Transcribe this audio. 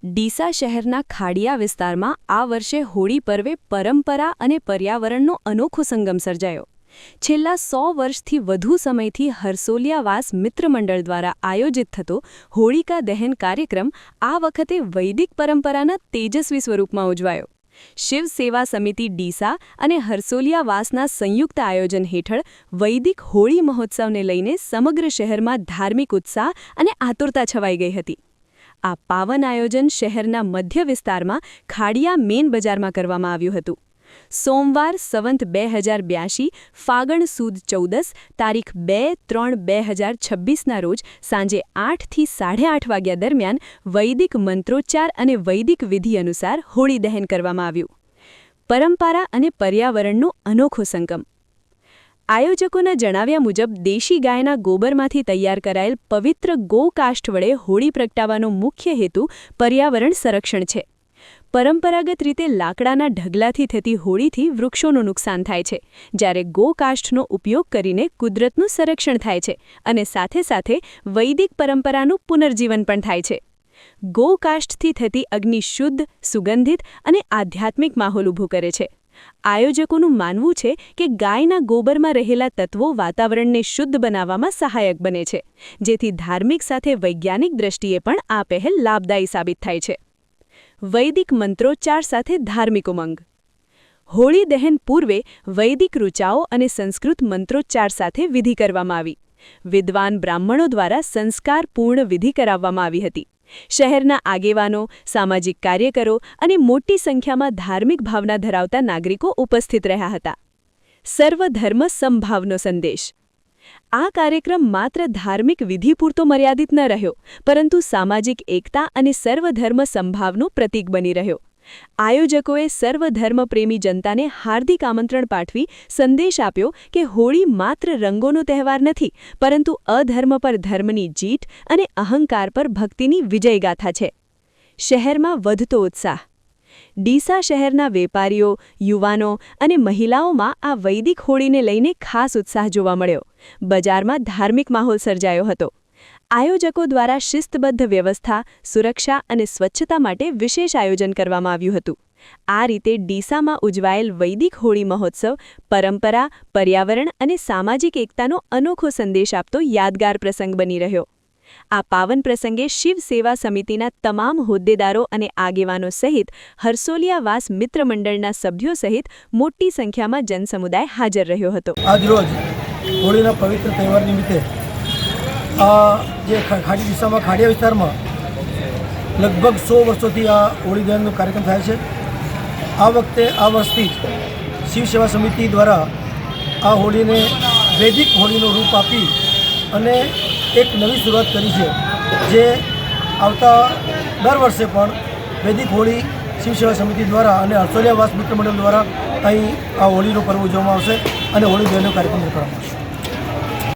ડીસા શહેરના ખાડિયા વિસ્તારમાં આ વર્ષે હોળી પર્વે પરંપરા અને પર્યાવરણનો અનોખો સંગમ સર્જાયો. છેલ્લા 100 વર્ષથી વધુ સમયથી હરસોલિયાવાસ મિત્રમંડળ દ્વારા આયોજિત થતો હોળિકા દહન કાર્યક્રમ આ વખતે વૈદિક પરંપરાના તેજસ્વી સ્વરૂપમાં ઉજવાયો. શિવ સેવા સમિતિ ડીસા અને હરસોલિયાવાસના સંયુક્ત આયોજન હેઠળ વૈદિક હોળી મહોત્સવને લઈને સમગ્ર શહેરમાં ધાર્મિક ઉત્સાહ અને આતુરતા છવાઈ ગઈ હતી. આ પાવન આયોજન શહેરના મધ્ય વિસ્તારમાં ખાડિયા મેન બજારમાં કરવામાં આવ્યું હતું. સોમવાર સંવત 2082 ફાગણ સુદ 14 તારીખ 2/3/2026ના રોજ સાંજે 8 થી 8:30 વાગ્યા દરમિયાન વૈદિક મંત્રોચ્ચાર અને વૈદિક વિધિ અનુસાર હોળી દહન કરવામાં આવ્યું. પરંપરા અને પર્યાવરણનો અનોખો સંગમ. આયોજકોના જણાવ્યા મુજબ દેશી ગાયના ગોબરમાંથી તૈયાર કરાયેલ પવિત્ર ગોકાષ્ઠ વડે હોળી પ્રગટાવવાનો મુખ્ય હેતુ પર્યાવરણ સંરક્ષણ છે. પરંપરાગત રીતે લાકડાના ઢગલાથી થતી હોળીથી વૃક્ષોનું નુકસાન થાય છે, જ્યારે ગોકાષ્ઠનો ઉપયોગ કરીને કુદરતનું સંરક્ષણ થાય છે અને સાથે સાથે વૈદિક પરંપરાનું પુનર્જીવન પણ થાય છે. ગોકાષ્ઠથી થતી અગ્નિ શુદ્ધ, સુગંધિત અને આધ્યાત્મિક માહોલ ઊભો કરે છે. આયોજકોનું માનવું છે કે ગાયના ગોબરમાં રહેલા તત્વો વાતાવરણને શુદ્ધ બનાવવામાં સહાયક બને છે, જેથી ધાર્મિક સાથે વૈજ્ઞાનિક દ્રષ્ટિએ પણ આ પહેલ લાભદાયી સાબિત થાય છે. વૈદિક મંત્રોચ્ચાર સાથે ધાર્મિક ઉમંગ. હોળી દહન પૂર્વે વૈદિક ઋચાઓ અને સંસ્કૃત મંત્રોચ્ચાર સાથે વિધિ કરવામાં આવી. વિદ્વાન બ્રાહ્મણો દ્વારા સંસ્કારપૂર્ણ વિધિ કરાવવામાં આવી હતી. શહેરના આગેવાનો, સામાજિક કાર્યકરો અને મોટી સંખ્યામાં ધાર્મિક ભાવના ધરાવતા નાગરિકો ઉપસ્થિત રહ્યા હતા. સર્વધર્મ સમભાવનો સંદેશ. આ કાર્યક્રમ માત્ર ધાર્મિક વિધિ પૂરતો મર્યાદિત ન રહ્યો, પરંતુ સામાજિક એકતા અને સર્વધર્મ સમભાવનું પ્રતીક બની રહ્યો. આયોજકોએ સર્વધર્મપ્રેમી જનતાને હાર્દિક આમંત્રણ પાઠવી સંદેશ આપ્યો કે હોળી માત્ર રંગોનો તહેવાર નથી, પરંતુ અધર્મ પર ધર્મની જીત અને અહંકાર પર ભક્તિની વિજયગાથા છે. શહેરમાં વધતો ઉત્સાહ. ડીસા શહેરના વેપારીઓ, યુવાનો અને મહિલાઓમાં આ વૈદિક હોળીને લઈને ખાસ ઉત્સાહ જોવા મળ્યો. બજારમાં ધાર્મિક માહોલ સર્જાયો હતો. આયોજકો દ્વારા શિસ્તબદ્ધ વ્યવસ્થા, સુરક્ષા અને સ્વચ્છતા માટે વિશેષ આયોજન કરવામાં આવ્યું હતું. આ રીતે ડીસામાં ઉજવાયેલ વૈદિક હોળી મહોત્સવ પરંપરા, પર્યાવરણ અને સામાજિક એકતાનો અનોખો સંદેશ આપતો યાદગાર પ્રસંગ બની રહ્યો. આ પાવન પ્રસંગે શિવ સેવા સમિતિના તમામ હોદ્દેદારો અને આગેવાનો સહિત હરસોલિયાવાસ મિત્રમંડળના સભ્યો સહિત મોટી સંખ્યામાં જનસમુદાય હાજર રહ્યો હતો. આજરોજ હોળીના પવિત્ર તહેવાર નિમિત્તે જે ડીસામાં ખાડિયા વિસ્તારમાં લગભગ 100 વર્ષોથી આ હોળી દહનનો કાર્યક્રમ થાય છે. આ વર્ષથી જ શિવ સેવા સમિતિ દ્વારા આ હોળીને વૈદિક હોળીનું રૂપ આપી અને એક નવી શરૂઆત કરી છે, જે આવતા દર વર્ષે પણ વૈદિક હોળી શિવ સેવા સમિતિ દ્વારા અને હરસોલિયાવાસ મિત્રમંડળ દ્વારા અહીં આ હોળીનો પર્વ ઉજવવામાં આવશે અને હોળી દહનનો કાર્યક્રમ કરવામાં આવશે.